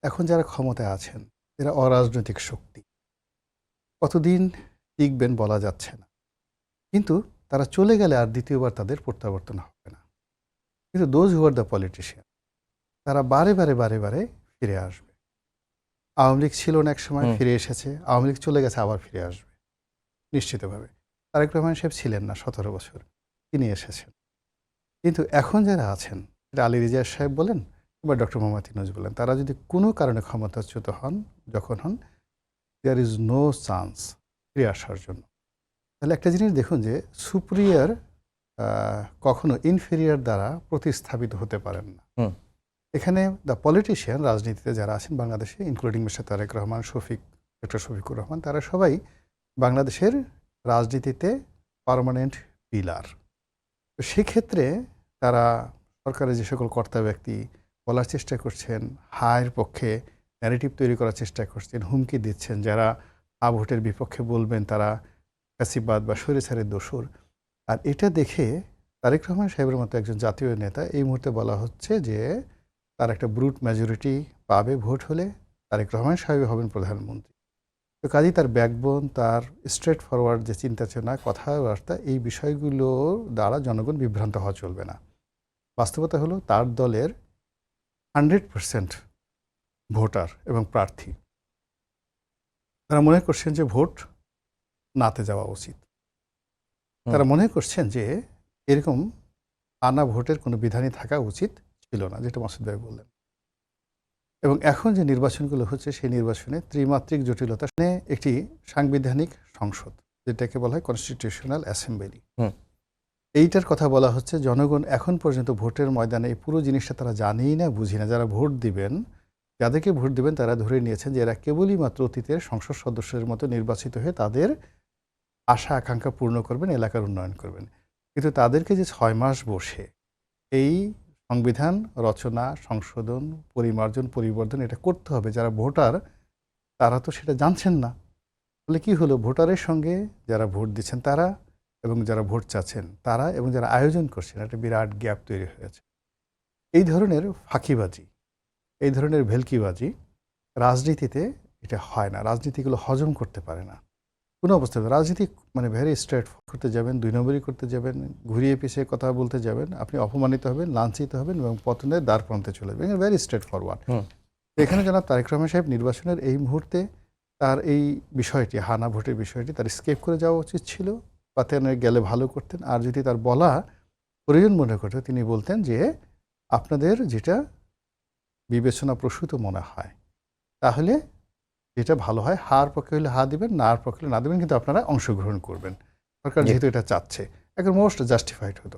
এখন যারা ক্ষমতায় আছেন এরা অরাজনৈতিক শক্তি, কতদিন টিকবেন বলা যাচ্ছে না, কিন্তু তারা চলে গেলে আর দ্বিতীয়বার তাদের প্রত্যাবর্তন হবে না। কিন্তু those who are the politician, তারা বারে বারে বারে বারে ফিরে আসবে। আওয়ামী লীগ ছিল না এক সময়, ফিরে এসেছে। আওয়ামী লীগ চলে গেছে, আবার ফিরে আসবে নিশ্চিতভাবে। তারেক রহমান সাহেব ছিলেন না 17 বছর, তিনি এসেছেন। কিন্তু এখন যারা আছেন, এটা আলী রিজা সাহেব বলেন বা ডক্টর মোহাম্মদ ইউনূস বলেন, তারা যদি কোনো কারণে ক্ষমতাচ্যুত হন, যখন হন, দেয়ার ইজ নো চান্স ফিরে আসার জন্য। তাহলে একটা জিনিস দেখুন যে সুপিরিয়র কখনো ইনফেরিয়র দ্বারা প্রতিস্থাপিত হতে পারেন না। এখানে দ্য পলিটিশিয়ান, রাজনীতিতে যারা আছেন বাংলাদেশে, including Mister Tarek Rahman, Doctor Shafiqur Rahman, তারা সবাই বাংলাদেশের রাজনীতিতে পার্মানেন্ট পিলার। তো সেক্ষেত্রে তারা সরকারের যে সকল কর্তা ব্যক্তি বলার চেষ্টা করছেন, হায়ের পক্ষে ন্যারেটিভ তৈরি করার চেষ্টা করছেন, হুমকি দিচ্ছেন, যারা ভোটের বিপক্ষে বলবেন তারা ফ্যাসিবাদ বা স্বৈরাচারের দোসর। আর এটা দেখে তারেক রহমান সাহেবের মতো একজন জাতীয় নেতা এই মুহূর্তে বলা হচ্ছে যে তার একটা ব্রুট মেজরিটি পাবে ভোট হলে, তারেক রহমান সাহেব হবেন প্রধানমন্ত্রী। তো কাজেই তার ব্যাকবোন, তার স্ট্রেট ফরওয়ার্ড যে চিন্তাচেতনা, কথাবার্তা, এই বিষয়গুলো দ্বারা জনগণ বিভ্রান্ত হওয়া চলবে না। বাস্তবতা হলো তার দলের 100% ভোটার এবং প্রার্থী তারা মনে করছেন যে ভোট নাতে যাওয়া উচিত। তারা মনে করছেন যে এরকম আনা ভোটের কোনো বিধানই থাকা উচিত ছিল না, যেটা মাসুদ ভাই বললেন। এবং এখন যে নির্বাচনগুলো হচ্ছে সেই নির্বাচনে ত্রিমাত্রিক জটিলতা, একটি সাংবিধানিক সংসদ যেটাকে বলা হয় কনস্টিটিউশনাল অ্যাসেম্বলি, এইটার কথা বলা হচ্ছে। জনগণ এখন পর্যন্ত ভোটের ময়দানে এই পুরো জিনিসটা তারা জানেই না, বুঝি না। যারা ভোট দিবেন, যাদেরকে ভোট দিবেন, তারা ধরে নিয়েছেন যে এরা কেবলই মাত্র অতীতের সংসদ সদস্যের মতো নির্বাচিত হয়ে তাদের আশা আকাঙ্ক্ষা পূর্ণ করবেন, এলাকার উন্নয়ন করবেন। কিন্তু তাদেরকে যে 6 মাস বসে এই সংবিধান রচনা, সংশোধন, পরিমার্জন, পরিবর্ধন এটা করতে হবে, যারা ভোটার তারা তো সেটা জানছেন না। ফলে কী হলো, ভোটারের সঙ্গে যারা ভোট দিচ্ছেন তারা এবং যারা ভোট চাচ্ছেন তারা এবং যারা আয়োজন করছেন, একটা বিরাট গ্যাপ তৈরি হয়েছে। এই ধরনের ফাঁকিবাজি, এই ধরনের ভেলকিবাজি রাজনীতিতে এটা হয় না। রাজনীতিগুলো হজম করতে পারে না কোনো অবস্থায়। রাজনীতি মানে ভেরি স্ট্রেট করতে যাবেন, 2 নম্বরই করতে যাবেন, ঘুরিয়ে পিছিয়ে কথা বলতে যাবেন, আপনি অপমানিত হবেন, লাঞ্ছিত হবেন এবং পতনের দ্বার প্রান্তে চলে যাবেন। Very straight forward. এখানে জনাব তারেক রহমান সাহেব নির্বাচনের এই মুহূর্তে তার এই বিষয়টি, হানা ভোটের বিষয়টি তার স্কেপ করে যাওয়া উচিত ছিল, বা তিনি গেলে ভালো করতেন। আর যদি তার বলা প্রয়োজন মনে করতে, তিনি বলতেন যে আপনাদের যেটা বিবেচনা প্রসূত মনে হয়, তাহলে যেটা ভালো হয়, হার পক্ষে হলে হা দিবেন, না আর পক্ষে হলে না দেবেন, কিন্তু আপনারা অংশগ্রহণ করবেন। সরকার যেহেতু এটা চাচ্ছে, একদম মোস্ট জাস্টিফাইড হতো।